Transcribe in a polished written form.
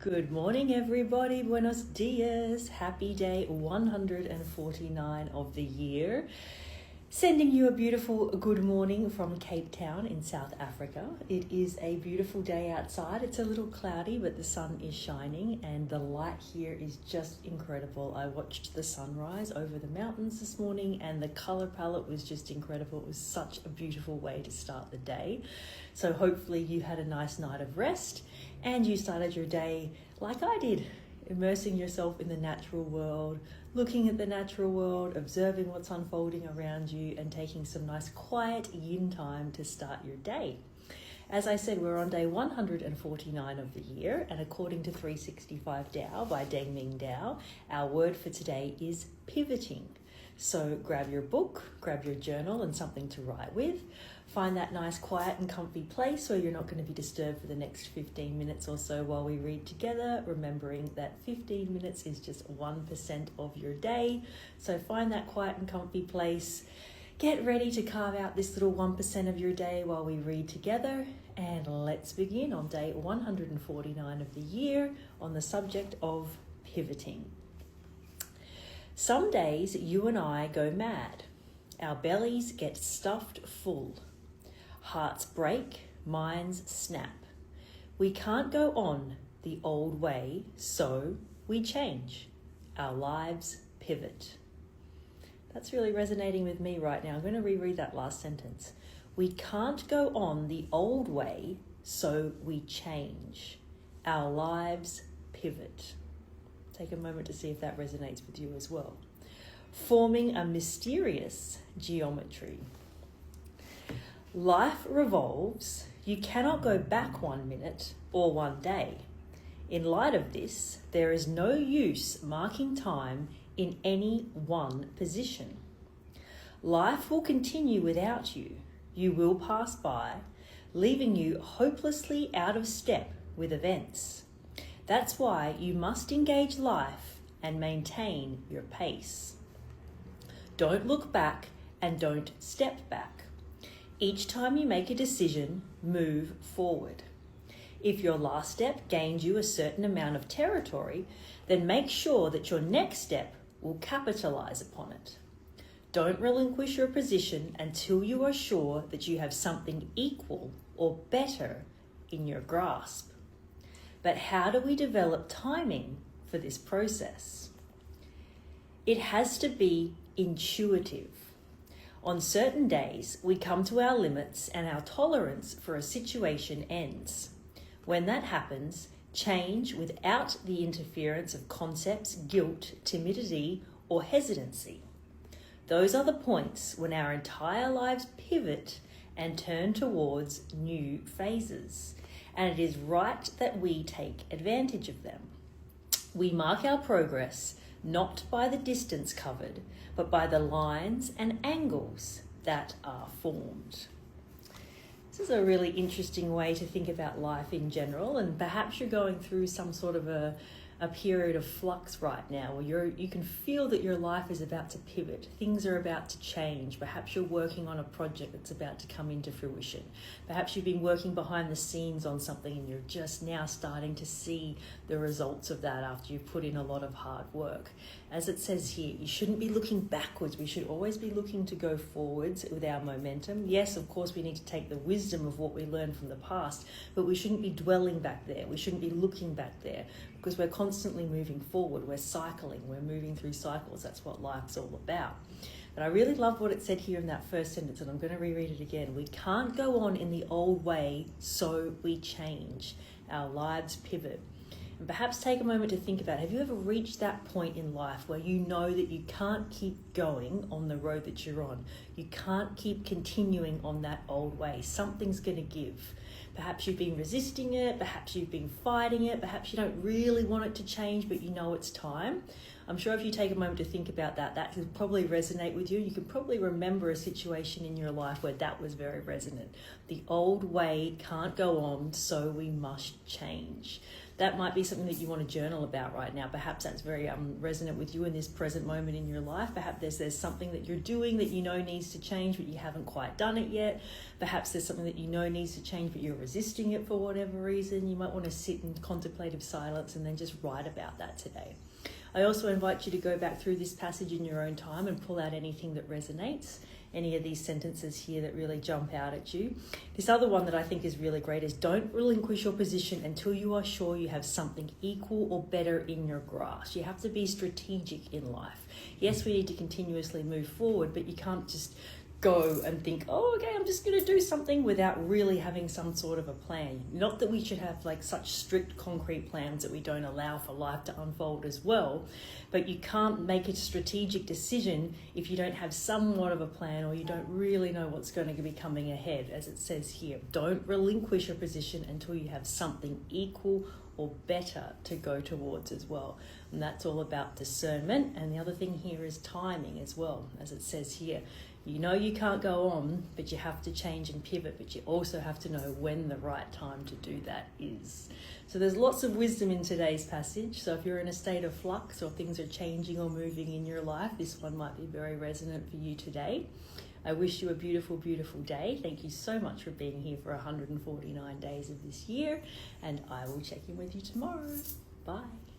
Good morning, everybody. Buenos dias. Happy day 149 of the year. Sending you a beautiful good morning from Cape Town in South Africa. It is a beautiful day outside. It's a little cloudy, but the sun is shining and the light here is just incredible. I watched the sunrise over the mountains this morning and the color palette was just incredible. It was such a beautiful way to start the day. So hopefully you had a nice night of rest and you started your day like I did, immersing yourself in the natural world, looking at the natural world, observing what's unfolding around you, and taking some nice quiet yin time to start your day. As I said, we're on day 149 of the year, and according to 365 Tao by Deng Ming Tao, our word for today is pivoting. So grab your book, grab your journal and something to write with. Find that nice quiet and comfy place where you're not going to be disturbed for the next 15 minutes or so while we read together, remembering that 15 minutes is just 1% of your day. So find that quiet and comfy place. Get ready to carve out this little 1% of your day while we read together. And let's begin on day 149 of the year on the subject of pivoting. Some days you and I go mad. Our bellies get stuffed full. Hearts break, minds snap. We can't go on the old way, so we change. Our lives pivot. That's really resonating with me right now. I'm going to reread that last sentence. We can't go on the old way, so we change. Our lives pivot. Take a moment to see if that resonates with you as well. Forming a mysterious geometry. Life revolves. You cannot go back 1 minute or 1 day. In light of this, there is no use marking time in any one position. Life will continue without you. You will pass by, leaving you hopelessly out of step with events. That's why you must engage life and maintain your pace. Don't look back and don't step back. Each time you make a decision, move forward. If your last step gained you a certain amount of territory, then make sure that your next step will capitalize upon it. Don't relinquish your position until you are sure that you have something equal or better in your grasp. But how do we develop timing for this process? It has to be intuitive. On certain days, we come to our limits and our tolerance for a situation ends. When that happens, change without the interference of concepts, guilt, timidity, or hesitancy. Those are the points when our entire lives pivot and turn towards new phases. And it is right that we take advantage of them. We mark our progress not by the distance covered, but by the lines and angles that are formed. This is a really interesting way to think about life in general, and perhaps you're going through some sort of a period of flux right now where you can feel that your life is about to pivot. Things are about to change. Perhaps you're working on a project that's about to come into fruition. Perhaps you've been working behind the scenes on something and you're just now starting to see the results of that after you've put in a lot of hard work. As it says here, you shouldn't be looking backwards. We should always be looking to go forwards with our momentum. Yes, of course, we need to take the wisdom of what we learned from the past, but we shouldn't be dwelling back there. We shouldn't be looking back there because we're constantly moving forward. We're cycling. We're moving through cycles. That's what life's all about. But I really love what it said here in that first sentence, and I'm going to reread it again. We can't go on in the old way, so we change. Our lives pivot. And perhaps take a moment to think about, have you ever reached that point in life where you know that you can't keep going on the road that you're on? You can't keep continuing on that old way. Something's going to give. Perhaps you've been resisting it, perhaps you've been fighting it, perhaps you don't really want it to change, but you know it's time. I'm sure if you take a moment to think about that, that could probably resonate with you. You can probably remember a situation in your life where that was very resonant. The old way can't go on, so we must change. that might be something that you want to journal about right now. Perhaps that's very resonant with you in this present moment in your life. Perhaps there's something that you're doing that you know needs to change, but you haven't quite done it yet. Perhaps there's something that you know needs to change, but you're resisting it for whatever reason. You might want to sit in contemplative silence and then just write about that today. I also invite you to go back through this passage in your own time and pull out anything that resonates, any of these sentences here that really jump out at you. This other one that I think is really great is don't relinquish your position until you are sure you have something equal or better in your grasp. You have to be strategic in life. Yes, we need to continuously move forward, but you can't just go and think, oh, okay, I'm just going to do something without really having some sort of a plan. Not that we should have like such strict concrete plans that we don't allow for life to unfold as well, but you can't make a strategic decision if you don't have somewhat of a plan or you don't really know what's going to be coming ahead. As it says here, don't relinquish your position until you have something equal or better to go towards as well. And that's all about discernment. And the other thing here is timing as well, as it says here. You know you can't go on, but you have to change and pivot, but you also have to know when the right time to do that is. So there's lots of wisdom in today's passage. So if you're in a state of flux or things are changing or moving in your life, this one might be very resonant for you today. I wish you a beautiful, beautiful day. Thank you so much for being here for 149 days of this year, and I will check in with you tomorrow. Bye.